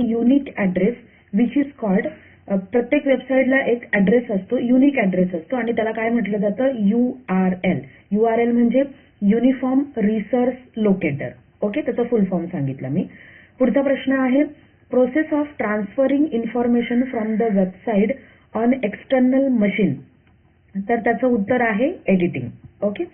Unique address which is called, प्रत्येक वेबसाईटला एक ॲड्रेस असतो, युनिक ॲड्रेस असतो आणि त्याला काय म्हटलं जातं, URL. URL म्हणजे युनिफॉर्म रिसोर्स लोकेटर. ओके, त्याचा फुल फॉर्म सांगितलं मी. पुढचा प्रश्न आहे process of transferring information from the website on external machine. तर त्याचं उत्तर आहे एडिटिंग. ओके,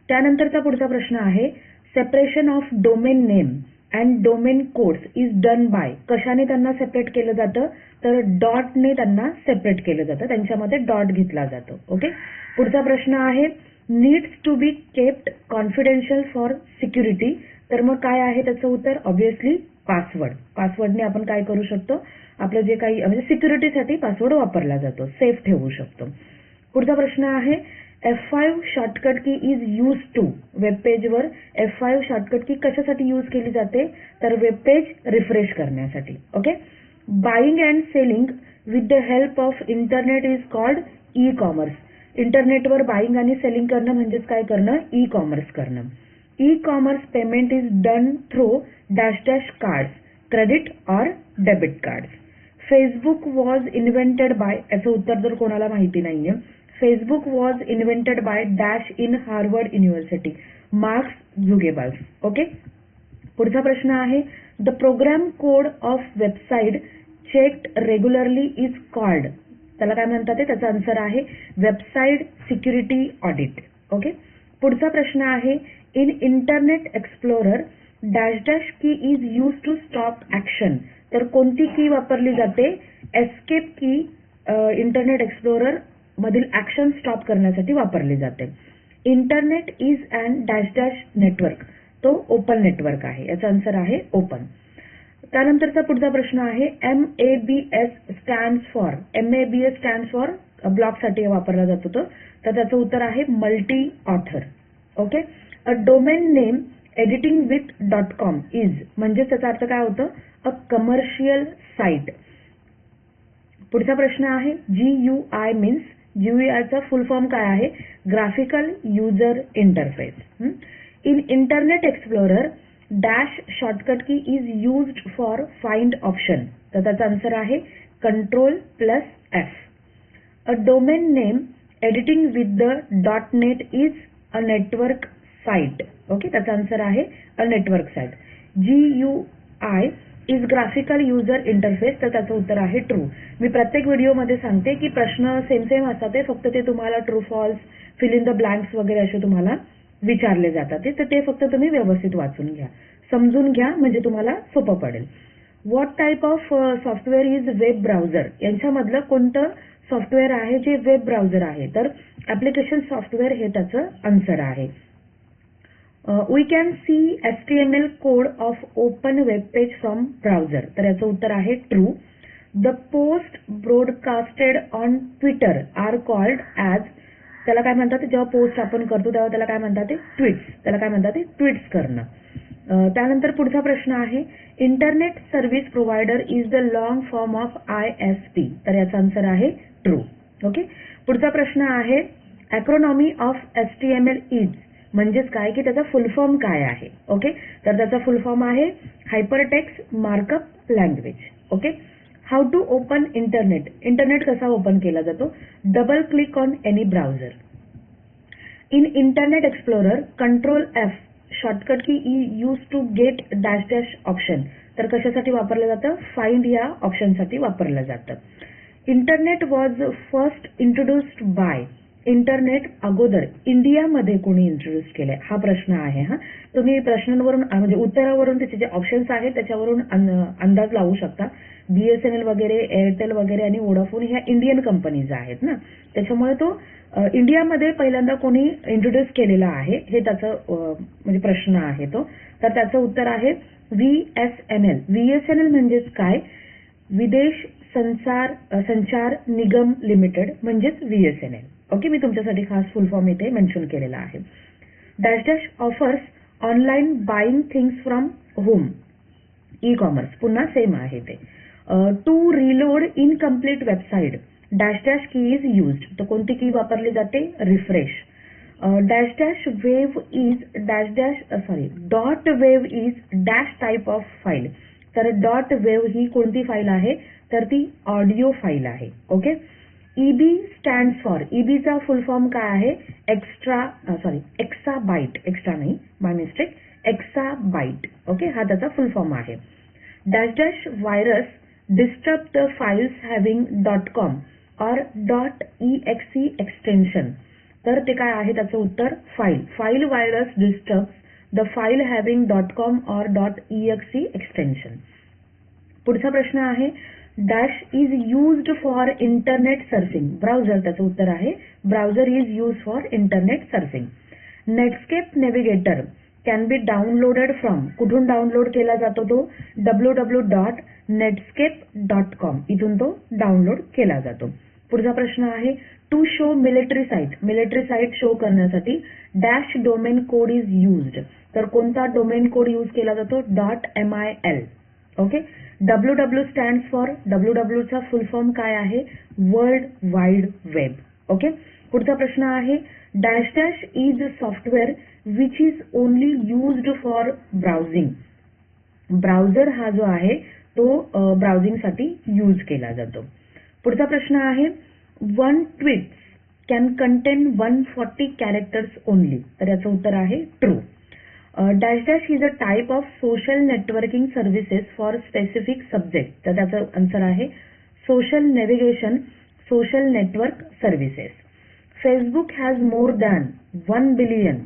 त्यानंतरचा पुढचा प्रश्न आहे separation of domain name and domain codes is done by. कशाने त्यांना सेपरेट केलं जातं, तर डॉटने त्यांना सेपरेट केलं जातं, त्यांच्यामध्ये डॉट घेतला जातो. ओके, पुढचा प्रश्न आहे needs to be kept confidential for security. तर मग काय आहे त्याचं उत्तर, ऑब्व्हियसली पासवर्ड. पासवर्डने आपण काय करू शकतो, आपलं जे काही म्हणजे सिक्युरिटीसाठी पासवर्ड वापरला जातो, सेफ ठेवू शकतो. पुढचा प्रश्न आहे F5 shortcut key is use to. वेबपेजवर F5 शॉर्टकट की कशासाठी यूज केली जाते, तर वेबपेज रिफ्रेश करण्यासाठी. Okay, buying and selling with the help of internet is called e commerce. इंटरनेटवर बाईंग आणि सेलिंग करणं म्हणजेच काय करणं, ई कॉमर्स करणं. E commerce payment is done through dash dash cards, credit or debit cards. Facebook was invented by, याचं उत्तर जर कोणाला माहिती नाहीये, Facebook was invented bye dash in Harvard University, Mark Zuckerberg. Okay, पुढचा प्रश्न आहे the program code of website checked regularly is called. त्याला काय म्हणतात, त्याचा आन्सर आहे वेबसाईट सिक्युरिटी ऑडिट. ओके, पुढचा प्रश्न आहे in internet explorer dash dash key is use to stop action. तर कोणती की वापरली जाते, एस्केप की इंटरनेट एक्सप्लोरर मधील ऍक्शन स्टॉप करण्यासाठी वापरली जाते. Internet is and dash dash network, तो ओपन नेटवर्क आहे, याचा आन्सर आहे ओपन. त्यानंतरचा पुढचा प्रश्न आहे MABS stands for. MABS stands for ब्लॉगसाठी वापरला जातो तो, तर त्याचं उत्तर आहे multi author. Okay, a domain name editing with .com is, म्हणजे त्याचा अर्थ काय होतं, अ कमर्शियल साईट. पुढचा प्रश्न आहे GUI मीन्स, GUIचा फुल फॉर्म काय आहे, graphical user interface. In internet explorer dash shortcut key is used for find option. तर त्याचा आन्सर आहे Ctrl+F. A domain name editing with the .net is a network site. Okay, त्याचा answer आहे a network site. GUI is graphical user interface, तर त्याचं उत्तर आहे true. मी प्रत्येक व्हिडिओमध्ये सांगते की प्रश्न सेम सेम असतात, फक्त ते तुम्हाला true false, fill in the blanks वगैरे असे तुम्हाला विचारले जातात, तर ते फक्त तुम्ही व्यवस्थित वाचून घ्या, समजून घ्या, म्हणजे तुम्हाला सोपं पडेल. What type of software is web browser. यांच्यामधलं कोणतं सॉफ्टवेअर आहे जे वेब ब्राउझर आहे, तर ऍप्लिकेशन सॉफ्टवेअर हे त्याचं आन्सर आहे. We can see HTML code of open web page from browser, तर याचं उत्तर आहे true. The post broadcasted on Twitter are called as. त्याला काय म्हणतात, जेव्हा पोस्ट आपण करतो तेव्हा त्याला काय म्हणतात, ते ट्विट्स. त्याला काय म्हणतात, ते ट्विट्स करणं. त्यानंतर पुढचा प्रश्न आहे internet service provider is the long form of ISP, तर याचा आन्सर आहे ट्रू. ओके, पुढचा प्रश्न आहे ॲक्रोनॉमी ऑफ HTML इज, म्हणजेच काय की त्याचा फुल फॉर्म काय आहे. ओके, तर त्याचा फुल फॉर्म आहे hypertext markup language. Okay, how to open internet. Internet कसा ओपन केला जातो, double click on any browser. In internet Explorer Ctrl+F shortcut key use to get dash dash option, तर कशासाठी वापरलं जातं, फाइंड या ऑप्शनसाठी वापरलं जातं. Internet was first introduced by. Internet अगोदर इंडियामध्ये कोणी इंट्रोड्यूस केलंय, हा प्रश्न आहे. हा तुम्ही प्रश्नांवरून म्हणजे उत्तरावरून त्याचे जे ऑप्शन्स आहेत त्याच्यावरून अंदाज लावू शकता. BSNL वगैरे, एअरटेल वगैरे आणि वोडाफोन ह्या इंडियन कंपनीज आहेत ना, त्याच्यामुळे तो इंडियामध्ये पहिल्यांदा कोणी इंट्रोड्यूस केलेला आहे हे त्याचं म्हणजे प्रश्न आहे तो, तर त्याचं उत्तर आहे VSNL. VSNL म्हणजेच काय, विदेश संचार निगम लिमिटेड, म्हणजेच VSNL. ओके, मी तुमच्यासाठी खास फुल फॉर्म इथे मेन्शन केलेला आहे. Dash dash offers online buying things from home, e commerce, पुन्हा सेम आहे ते. To reload incomplete website dash dash key is used, तर कोणती की वापरली जाते, refresh. Dash dash wave is dash dash dot wave is dash type of file. तर dot wave ही कोणती फाईल आहे, तर ती ऑडिओ फाईल आहे. ओके. ईबी स्टँड्स फॉर, ईबीचा फुल फॉर्म काय आहे, एक्साबाइट, एक्स्ट्रा नाही बाय मिस्टेक, एक्साबाइट. ओके, हा त्याचा फुल फॉर्म आहे. Dash dash virus disturb the files having .com और .exe एक्सटेन्शन. तर ते काय आहे त्याचं उत्तर, file virus disturb the file having .com और .exe एक्सटेन्शन. पुढचा प्रश्न आहे, dash is used for internet surfing, browser, त्याचं उत्तर आहे browser is use for internet surfing. Netscape navigator can be downloaded from, कुठून डाउनलोड केला जातो तो, www.netscape.com, इथून तो डाउनलोड केला जातो. पुढचा प्रश्न आहे, to show military site show करण्यासाठी dash domain code is used, तर कोणता डोमेन कोड यूज केला जातो, .mil. Okay. www stands for, www चा फुल फॉर्म काय आहे, वर्ल्ड वाईड वेब. ओके. पुढचा प्रश्न आहे, dash dash is software which is only used for browsing, browser हा जो आहे तो ब्राउझिंगसाठी यूज केला जातो. पुढचा प्रश्न आहे, one tweets can content 140 characters only, तर याचं उत्तर आहे true. Dash dash is a type of social networking services for specific subject, तर त्याचं आन्सर आहे social navigation social network services. Facebook has more than 1 billion,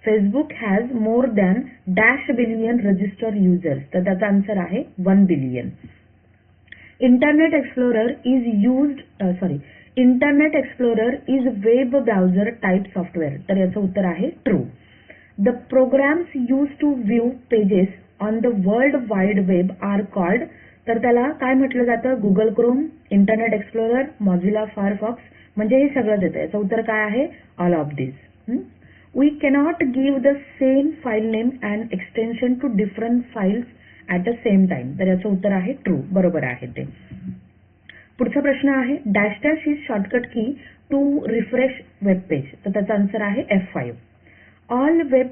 Facebook has more than dash billion registered users, तर त्याचा answer आहे 1 billion. Internet explorer is web browser type software, तर याचं उत्तर आहे true. The programs use to view pages on the World Wide Web are called, तर त्याला काय म्हटलं जातं, Google Chrome, Internet Explorer, Mozilla Firefox, म्हणजे हे सगळंच येतं. याचं उत्तर काय आहे, all of this. We cannot give the same file name and extension to different files at the same time, तर याचं उत्तर आहे ट्रू, बरोबर आहे ते. पुढचा प्रश्न आहे, डॅश डॅश इज शॉर्टकट की टू रिफ्रेश वेब पेज, तर त्याचा आन्सर आहे F5. All web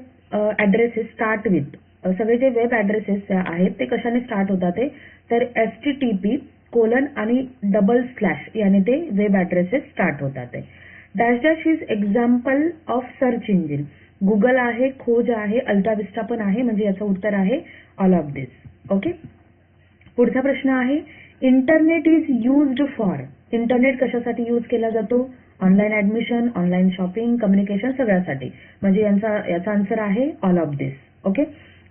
addresses start with, सगळे जे वेब ॲड्रेसेस आहेत ते कशाने स्टार्ट होतात ते, तर HTTP: आणि // याने ते वेब ॲड्रेसेस स्टार्ट होतात. Dash dash is example of search engine, Google आहे, खोज आहे, अल्टाविस्टा पण आहे, म्हणजे याचं उत्तर आहे ऑल ऑफ दिस. ओके. पुढचा प्रश्न आहे, internet is used for, internet कशासाठी यूज केला जातो, online admission, online shopping, communication, सगळ्यासाठी, म्हणजे याचा आन्सर आहे all of this. Okay.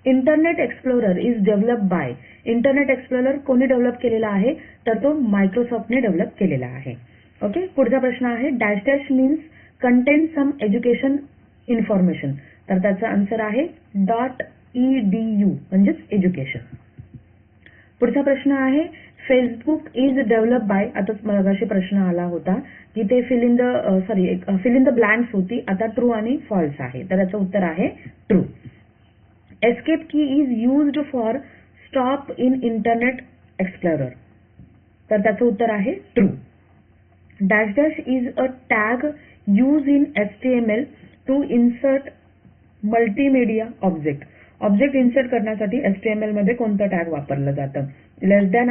Internet explorer is develop by, internet explorer कोणी डेव्हलप केलेला आहे, तर तो मायक्रोसॉफ्टने डेव्हलप केलेला आहे. ओके. पुढचा प्रश्न आहे, dash dash means contain some education information, तर त्याचा आन्सर आहे .edu म्हणजेच एज्युकेशन. पुढचा प्रश्न आहे, फेसबुक इज डेव्हलप बाय, आता मगाशी प्रश्न आला होता की ते फिल इन द ब्लँक्स होती, आता ट्रू आणि फॉल्स आहे, तर याचं उत्तर आहे true. Escape key is used for stop in internet Explorer, तर त्याचं उत्तर आहे true. Dash dash is a tag use in HTML to insert multimedia object, object insert करण्यासाठी HTML मध्ये कोणतं टॅग वापरलं जातं, लेस दॅन